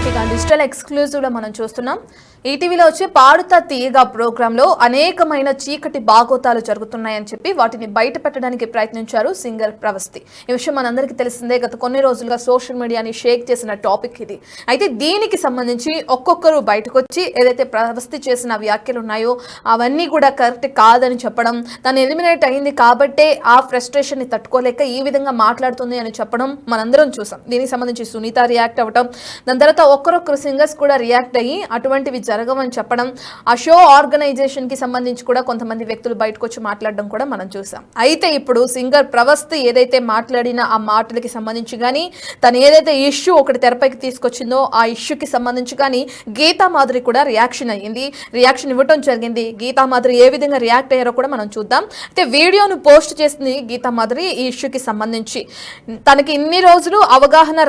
అయితే digital exclusive లో మనం చూస్తున్నాం. ఈటీవీలో వచ్చే పాడుతా తీయగా ప్రోగ్రామ్ లో అనేకమైన చీకటి బాగోతాలు జరుగుతున్నాయని చెప్పి వాటిని బయట పెట్టడానికి ప్రయత్నించారు సింగర్ ప్రవస్తి. ఈ విషయం మనందరికీ తెలిసిందే. గత కొన్ని రోజులుగా సోషల్ మీడియాని షేక్ చేసిన టాపిక్ ఇది. అయితే దీనికి సంబంధించి ఒక్కొక్కరు బయటకు వచ్చి ఏదైతే ప్రవస్తి చేసిన వ్యాఖ్యలు ఉన్నాయో అవన్నీ కూడా కరెక్ట్ కాదని చెప్పడం, తను ఎలిమినేట్ అయింది కాబట్టే ఆ ఫ్రస్ట్రేషన్ ని తట్టుకోలేక ఈ విధంగా మాట్లాడుతుంది అని చెప్పడం మనందరం చూసాం. దీనికి సంబంధించి సునీత రియాక్ట్ అవ్వడం, దాని తర్వాత ఒక్కరొక్కరు సింగర్స్ కూడా రియాక్ట్ అయ్యి అటువంటివి జరగవని చెప్పడం, ఆ షో ఆర్గనైజేషన్ కి సంబంధించి కూడా కొంతమంది వ్యక్తులు బయటకు వచ్చి మాట్లాడడం కూడా మనం చూసాం. అయితే ఇప్పుడు సింగర్ ప్రవస్తి ఏదైతే మాట్లాడిన ఆ మాటలకి సంబంధించి కానీ, తను ఏదైతే ఇష్యూ ఒకటి తెరపైకి తీసుకొచ్చిందో ఆ ఇష్యూకి సంబంధించి కానీ గీతా మాధురి కూడా రియాక్షన్ ఇవ్వటం జరిగింది. గీతా మాధురి ఏ విధంగా రియాక్ట్ అయ్యారో కూడా మనం చూద్దాం. అయితే వీడియోను పోస్ట్ చేసింది గీతా మాధురి ఈ ఇష్యూకి సంబంధించి. తనకి ఇన్ని రోజులు అవగాహన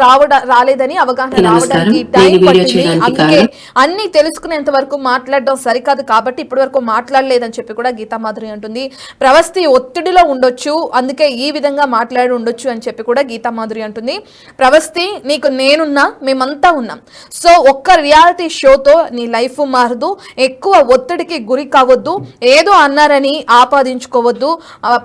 రాలేదని, అవగాహన రావడానికి టైం పట్టింది, అందుకే అన్ని తెలుసుకునేంత వరకు మాట్లాడడం సరికాదు కాబట్టి ఇప్పటి వరకు మాట్లాడలేదని చెప్పి కూడా గీతా మాధురి అంటుంది. ప్రవస్తి ఒత్తిడిలో ఉండొచ్చు, అందుకే ఈ విధంగా మాట్లాడి ఉండొచ్చు అని చెప్పి కూడా గీతా మాధురి అంటుంది. ప్రవస్తి, నీకు నేనున్నా, మేమంతా ఉన్నాం. సో ఒక్క రియాలిటీ షోతో నీ లైఫ్ మారదు. ఎక్కువ ఒత్తిడికి గురి కావద్దు, ఏదో అన్నారని ఆపాదించుకోవద్దు.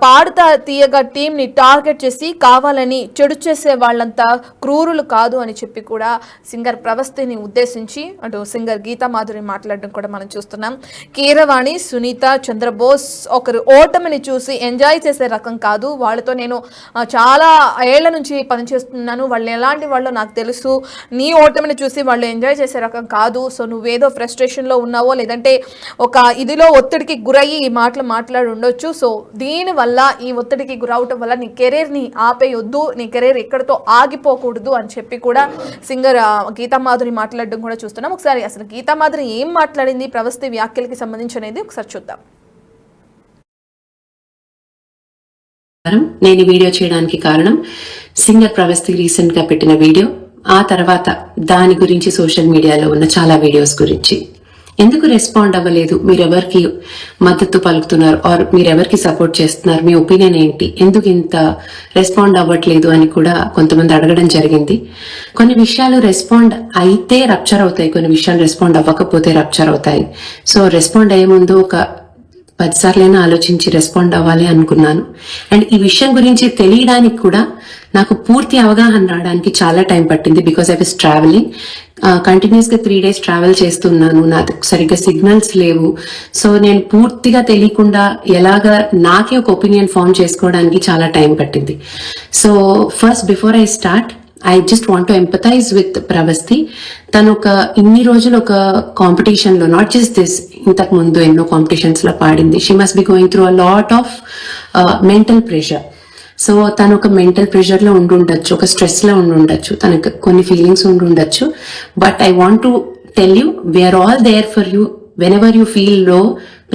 పాడుతా తీయగా టీం ని టార్గెట్ చేసి కావాలని చెడు చేసే వాళ్ళంతా క్రూరులు కాదు అని చెప్పి కూడా సింగర్ ప్రవస్తిని ఉద్దేశించి అటు సింగర్ గీతా మాధురి మాట్లాడడం కూడా మనం చూస్తున్నాం. కీరవాణి, సునీత, చంద్రబోస్ ఒకరు ఓటమిని చూసి ఎంజాయ్ చేసే రకం కాదు. వాళ్ళతో నేను చాలా ఏళ్ల నుంచి పనిచేస్తున్నాను, వాళ్ళు ఎలాంటి వాళ్ళో నాకు తెలుసు. నీ ఓటమిని చూసి వాళ్ళు ఎంజాయ్ చేసే రకం కాదు. సో నువ్వేదో ఫ్రస్ట్రేషన్లో ఉన్నావో, లేదంటే ఒక ఇదిలో ఒత్తిడికి గురయ్యి ఈ మాటలు మాట్లాడి ఉండొచ్చు. సో దీనివల్ల, ఈ ఒత్తిడికి గురవటం వల్ల నీ కెరీర్ని ఆపేయొద్దు, నీ కెరీర్ ఎక్కడితో ఆగిపోకూడదు అని చెప్పి కూడా సింగర్ గీతా మాధురి మాట్లాడడం కూడా చూస్తున్నాం. ఒకసారి అసలు గీతా మాధురి ఏం మాట్లాడింది ప్రవస్తి వ్యాఖ్యలకి సంబంధించి అనేది ఒకసారి చూద్దాం. నేను వీడియో చేయడానికి కారణం సింగర్ ప్రవస్తి రీసెంట్ గా పెట్టిన వీడియో, ఆ తర్వాత దాని గురించి సోషల్ మీడియాలో ఉన్న చాలా వీడియోస్ గురించి. ఎందుకు రెస్పాండ్ అవ్వలేదు, మీరెవరికి మద్దతు పలుకుతున్నారు, ఆర్ మీరెవరికి సపోర్ట్ చేస్తున్నారు, మీ ఒపీనియన్ ఏంటి, ఎందుకు ఇంత రెస్పాండ్ అవ్వట్లేదు అని కూడా కొంతమంది అడగడం జరిగింది. కొన్ని విషయాలు రెస్పాండ్ అయితే రప్చర్ అవుతాయి, కొన్ని విషయాలు రెస్పాండ్ అవ్వకపోతే రప్చర్ అవుతాయి. సో రెస్పాండ్ అయ్యే ముందు ఒక 10 సార్లైనా ఆలోచించి రెస్పాండ్ అవ్వాలి అనుకున్నాను. అండ్ ఈ విషయం గురించి తెలియడానికి కూడా నాకు పూర్తి అవగాహన రావడానికి చాలా టైం పట్టింది. Because I was travelling, continuous గా 3 days ట్రావెల్ చేస్తున్నాను, నాకు సరిగ్గా సిగ్నల్స్ లేవు. సో నేను పూర్తిగా తెలియకుండా ఎలాగా నాకే ఒక ఒపీనియన్ ఫామ్ చేసుకోవడానికి చాలా టైం పట్టింది. So first before I start, I just want to empathise with Pravasthi. తను ఇన్ని రోజులు ఒక కాంపిటీషన్ లో, నాట్ జస్ట్ దిస్, ఇంతకు ముందు ఎన్నో కాంపిటీషన్స్ లో పాడింది. She must be going through a lot of mental pressure. So తను ఒక మెంటల్ ప్రెషర్ లో ఉండుండొచ్చు, ఒక స్ట్రెస్ లో ఉండుండొచ్చు, తనకు కొన్ని ఫీలింగ్స్ ఉండుండొచ్చు. But I want to tell you, we are all there for you whenever you feel low.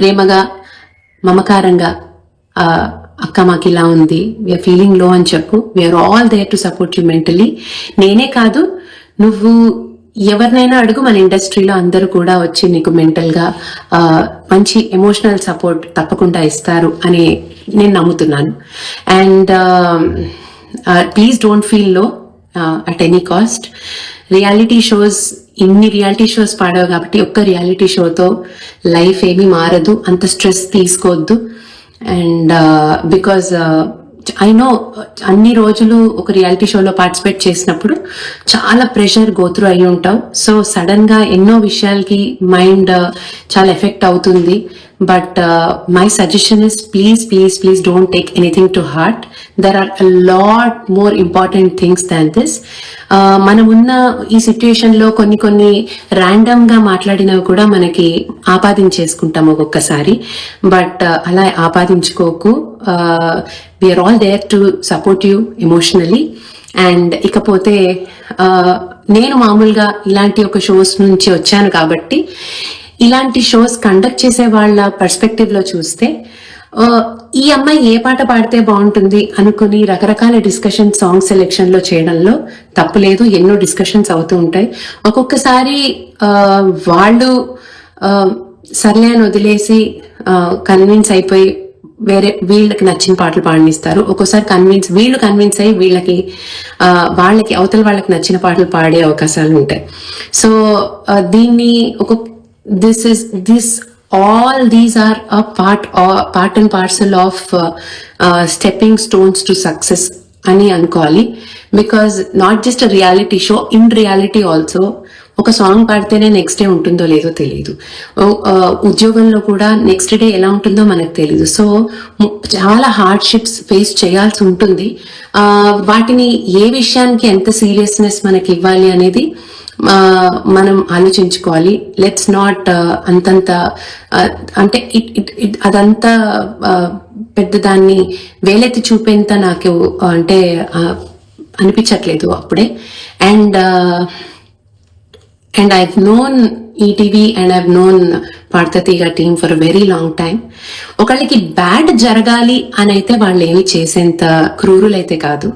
ప్రేమగా, మమకారంగా, అక్క మాకు ఇలా ఉంది, వీఆర్ ఫీలింగ్ లో అని చెప్పు. We are all there to support you mentally. నేనే కాదు, నువ్వు ఎవరినైనా అడుగు, మన ఇండస్ట్రీలో అందరూ కూడా వచ్చి నీకు మెంటల్ గా మంచి ఎమోషనల్ సపోర్ట్ తప్పకుండా ఇస్తారు అని నేను నమ్ముతున్నాను. అండ్ ప్లీజ్ డోంట్ ఫీల్ లో at any cost. Reality shows, ఇన్ని రియాలిటీ షోస్ పాడావు కాబట్టి ఒక్క రియాలిటీ షోతో లైఫ్ ఏమీ మారదు, అంత స్ట్రెస్ తీసుకోవద్దు. అండ్ బికాజ్ ఐ నో అన్ని రోజులు ఒక రియాలిటీ షోలో పార్టిసిపేట్ చేసినప్పుడు చాలా ప్రెషర్ గోత్రూ అయి ఉంటావు. సో సడన్ గా ఎన్నో విషయాలకి మైండ్ చాలా ఎఫెక్ట్ అవుతుంది. But my suggestion is please don't take anything to heart. There are a lot more important things than this. మనం ఉన్న ఈ సిచ్యుయేషన్ లో కొన్ని ర్యాండమ్ గా మాట్లాడినవి కూడా మనకి ఆపాదించేసుకుంటాం ఒక్కొక్కసారి. బట్ అలా ఆపాదించుకోకు. We are all there to support you emotionally. And ఇకపోతే నేను మామూలుగా ఇలాంటి ఒక షోస్ నుంచి వచ్చాను కాబట్టి, ఇలాంటి షోస్ కండక్ట్ చేసే వాళ్ళ పర్స్పెక్టివ్ లో చూస్తే, ఈ అమ్మాయి ఏ పాట పాడితే బాగుంటుంది అనుకుని రకరకాల డిస్కషన్ సాంగ్ సెలెక్షన్ లో చేయడంలో తప్పులేదు. ఎన్నో డిస్కషన్స్ అవుతూ ఉంటాయి. ఒక్కొక్కసారి వాళ్ళు సర్లే అని వదిలేసి కన్విన్స్ అయిపోయి వేరే వీళ్ళకి నచ్చిన పాటలు పాడనిస్తారు. ఒక్కోసారి వీళ్ళు కన్విన్స్ అయ్యి వాళ్ళకి అవతల వాళ్ళకి నచ్చిన పాటలు పాడే అవకాశాలు ఉంటాయి. సో దీన్ని all these are a part and parcel of stepping stones to success అని అనుకోవాలి. Because not just a reality show, in reality also ఒక సాంగ్ పాడితేనే నెక్స్ట్ డే ఉంటుందో లేదో తెలియదు. ఉద్యోగంలో కూడా నెక్స్ట్ డే ఎలా ఉంటుందో మనకు తెలియదు. సో చాలా హార్డ్షిప్స్ ఫేస్ చేయాల్సి ఉంటుంది. వాటిని ఏ విషయానికి ఎంత సీరియస్నెస్ మనకి ఇవ్వాలి అనేది మనం ఆలోచించుకోవాలి. లెట్స్ నాట్ అంతంత అంటే అదంతా పెద్ద దాన్ని వేలెత్తి చూపేంత నాకు అంటే అనిపించట్లేదు అప్పుడే. And I've known ETV and I've known పాడతీగా team for very long time. ఒకళ్ళకి బ్యాడ్ జరగాలి అని అయితే వాళ్ళు ఏమి చేసేంత క్రూరులైతే కాదు.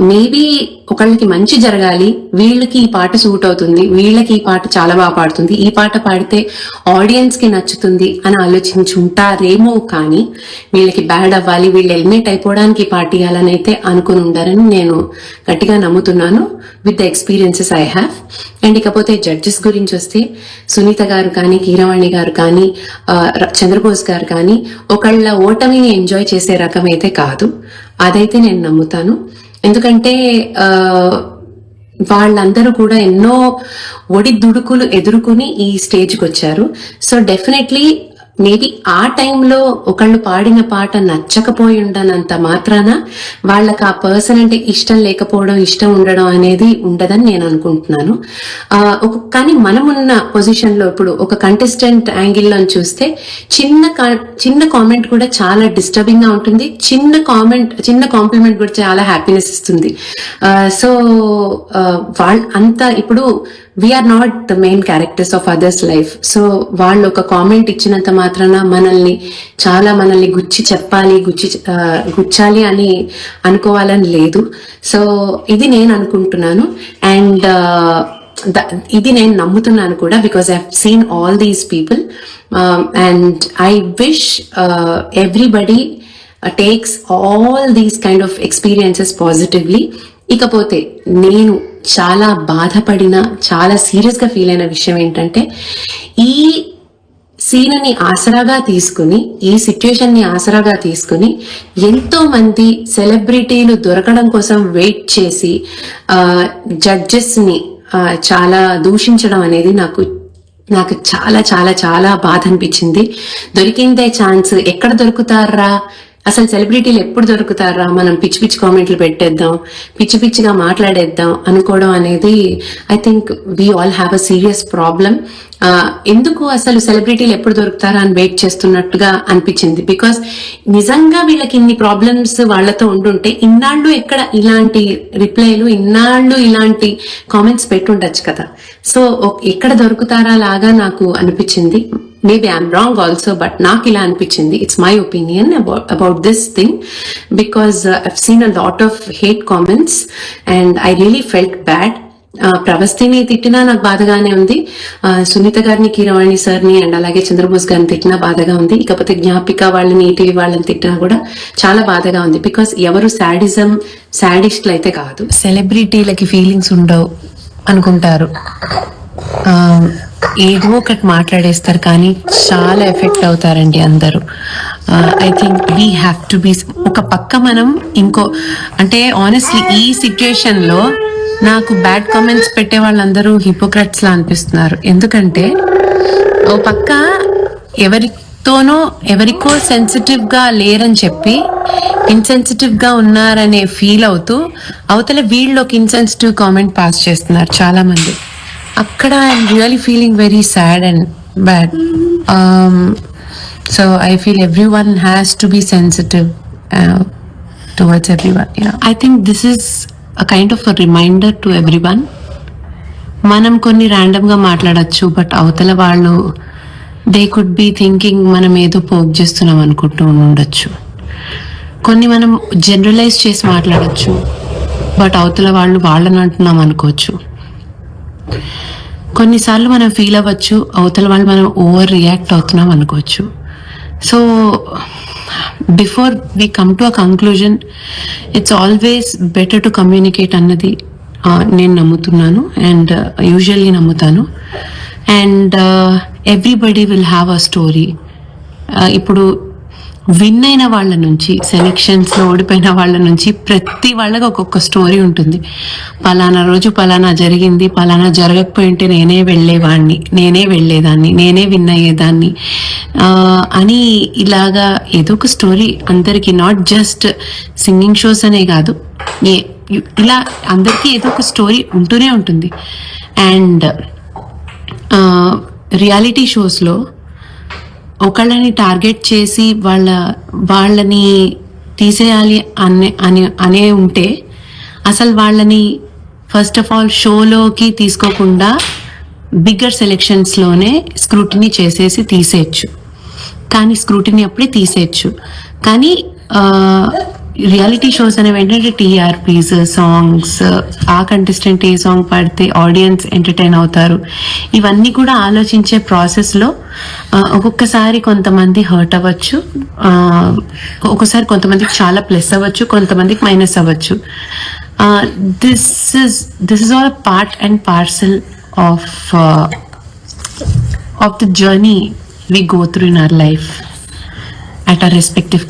మేబీ ఒకళ్ళకి మంచి జరగాలి, వీళ్ళకి ఈ పాట సూట్ అవుతుంది, వీళ్ళకి ఈ పాట చాలా బాగా పాడుతుంది, ఈ పాట పాడితే ఆడియన్స్ కి నచ్చుతుంది అని ఆలోచించుంటారేమో, కానీ వీళ్ళకి బ్యాడ్ అవ్వాలి, వీళ్ళు ఎలిమినేట్ అయిపోవడానికి ఈ పాట ఇవ్వాలని అయితే అనుకుని ఉండారని నేను గట్టిగా నమ్ముతున్నాను with the experiences I have. And ఇకపోతే జడ్జెస్ గురించి వస్తే సునీత గారు కానీ, కీరవాణి గారు కానీ, చంద్రబోస్ గారు కానీ ఒకళ్ళ ఓటమిని ఎంజాయ్ చేసే రకం అయితే కాదు. అదైతే నేను నమ్ముతాను. ఎందుకంటే వాళ్ళందరూ కూడా ఎన్నో ఒడిదుడుకులు ఎదుర్కొని ఈ స్టేజ్కి వచ్చారు. సో డెఫినెట్లీ మేబీ ఆ టైంలో ఒకళ్ళు పాడిన పాట నచ్చకపోయి ఉండనంత మాత్రాన వాళ్ళకి ఆ పర్సన్ అంటే ఇష్టం లేకపోవడం, ఇష్టం ఉండడం అనేది ఉండదని నేను అనుకుంటున్నాను. కానీ మనమున్న పొజిషన్ లో ఇప్పుడు ఒక కంటెస్టెంట్ యాంగిల్లో చూస్తే చిన్న కామెంట్ కూడా చాలా డిస్టర్బింగ్ గా ఉంటుంది, చిన్న కాంప్లిమెంట్ కూడా చాలా హ్యాపీనెస్ ఇస్తుంది. సో అంతా ఇప్పుడు we are not the main characters of others life. So వాళ్ళు ఒక కామెంట్ ఇచ్చినంత మాత్రాన మనల్ని గుచ్చాలి అని అనుకోవాలని లేదు. సో ఇది నేను అనుకుంటున్నాను. అండ్ ఇది నేను నమ్ముతున్నాను కూడా, because I have seen all these people. And I wish everybody takes all these kind of experiences positively. ఇకపోతే నేను చాలా బాధపడిన, చాలా సీరియస్ గా ఫీల్ అయిన విషయం ఏంటంటే, ఈ సీన్ని ఆసరాగా తీసుకుని, ఈ సిచ్యుయేషన్ ని ఆసరాగా తీసుకుని ఎంతో మంది సెలబ్రిటీలు దొరకడం కోసం వెయిట్ చేసి జడ్జెస్ ని చాలా దూషించడం అనేది నాకు చాలా చాలా చాలా బాధ అనిపించింది. దొరికిందే ఛాన్స్, ఎక్కడ దొరుకుతారా అసలు సెలబ్రిటీలు ఎప్పుడు దొరుకుతారా, మనం పిచ్చి పిచ్చి కామెంట్లు పెట్టేద్దాం, పిచ్చి పిచ్చిగా మాట్లాడేద్దాం అనుకోవడం అనేది I think we all have a serious problem. ఎందుకు అసలు సెలబ్రిటీలు ఎప్పుడు దొరుకుతారా అని వెయిట్ చేస్తున్నట్టుగా అనిపించింది. బికాస్ నిజంగా వీళ్ళకి ఇన్ని ప్రాబ్లమ్స్ వాళ్లతో ఉండుంటే ఇన్నాళ్ళు ఎక్కడ ఇలాంటి రిప్లైలు, ఇన్నాళ్ళు ఇలాంటి కామెంట్స్ పెట్టుండొచ్చు కదా. సో ఎక్కడ దొరుకుతారా లాగా నాకు అనిపించింది. Maybe I'm wrong also, but నాకు ఇలా అనిపించింది. It's my opinion about this thing, because I've seen a lot of hate comments and I really felt bad. ప్రవస్తిని తిట్టినా నాకు బాధగానే ఉంది, సునీత గారిని, కీరవాణి సార్ని అండ్ అలాగే చంద్రబోస్ గారిని తిట్టినా బాధగా ఉంది. ఇకపోతే జ్ఞాపిక వాళ్ళని, ఈటీవీ వాళ్ళని తిట్టినా కూడా చాలా బాధగా ఉంది. బికాస్ ఎవరు సాడిస్ట్లు అయితే కాదు. సెలబ్రిటీలకి ఫీలింగ్స్ ఉండవు అనుకుంటారు, ఏదో ఒకటి మాట్లాడేస్తారు, కానీ చాలా ఎఫెక్ట్ అవుతారండి అందరూ. I think we have to be ఒక పక్క మనం అంటే ఆనెస్ట్లీ ఈ సిచ్యుయేషన్ లో నాకు బ్యాడ్ కామెంట్స్ పెట్టే వాళ్ళందరూ హిపోక్రట్స్ లా అనిపిస్తున్నారు. ఎందుకంటే ఓ పక్క ఎవరికో సెన్సిటివ్ గా లేరని చెప్పి ఇన్సెన్సిటివ్ గా ఉన్నారనే ఫీల్ అవుతూ అవతల వీళ్ళు ఒక ఇన్సెన్సిటివ్ కామెంట్ పాస్ చేస్తున్నారు చాలా మంది. అక్కడ I'm really feeling very sad and bad. So I feel everyone has to be sensitive towards everyone. I think this is a kind of a reminder to everyone. మనం కొన్ని random గా మాట్లాడచ్చు, but అవతల వాళ్ళు దే కుడ్ బి థింకింగ్ మనం ఏదో poke చేస్తున్నాం అనుకుంటూ ఉండొచ్చు. కొన్ని మనం జనరలైజ్ చేసి మాట్లాడచ్చు, బట్ అవతల వాళ్ళని అంటున్నాం అనుకోవచ్చు. కొన్నిసార్లు మనం ఫీల్ అవ్వచ్చు, అవతల వాళ్ళు మనం ఓవర్ రియాక్ట్ అవుతున్నాం అనుకోవచ్చు. So before we come to a conclusion it's always better to communicate అన్నది నేను నమ్ముతున్నాను అండ్ యూజువల్లీ నమ్ముతాను. And everybody will have a story. ఇప్పుడు విన్ అయిన వాళ్ళ నుంచి, సెలెక్షన్స్లో ఓడిపోయిన వాళ్ళ నుంచి ప్రతి వాళ్ళకి ఒక్కొక్క స్టోరీ ఉంటుంది. పలానా రోజు పలానా జరిగింది, పలానా జరగకపోయింటే నేనే వెళ్ళేవాడిని, నేనే వెళ్ళేదాన్ని, నేనే విన్ అయ్యేదాన్ని అని ఇలాగా ఏదో ఒక స్టోరీ అందరికీ, నాట్ జస్ట్ సింగింగ్ షోస్ అనే కాదు, ఇలా అందరికీ ఏదో ఒక స్టోరీ ఉంటూనే ఉంటుంది. అండ్ రియాలిటీ షోస్లో ఒకళ్ళని టార్గెట్ చేసి వాళ్ళని తీసేయాలి అనే ఉంటే అసలు వాళ్ళని ఫస్ట్ ఆఫ్ ఆల్ షోలోకి తీసుకోకుండా బిగ్గర్ సెలెక్షన్స్లోనే స్క్రూటినీ చేసేసి తీసేయచ్చు. కానీ స్క్రూటినీ అప్పుడే తీసేయచ్చు. కానీ రియాలిటీ షోస్ అనేవి ఏంటంటే టీఆర్పీస్, సాంగ్స్, ఆ కంటెస్టెంట్ ఏ సాంగ్ పాడితే ఆడియన్స్ ఎంటర్టైన్ అవుతారు, ఇవన్నీ కూడా ఆలోచించే ప్రాసెస్లో ఒక్కొక్కసారి కొంతమంది హర్ట్ అవ్వచ్చు, ఒక్కొక్కసారి కొంతమందికి చాలా ప్లస్ అవ్వచ్చు, కొంతమందికి మైనస్ అవ్వచ్చు. This is all part and parcel of the journey we go through in our life at our respective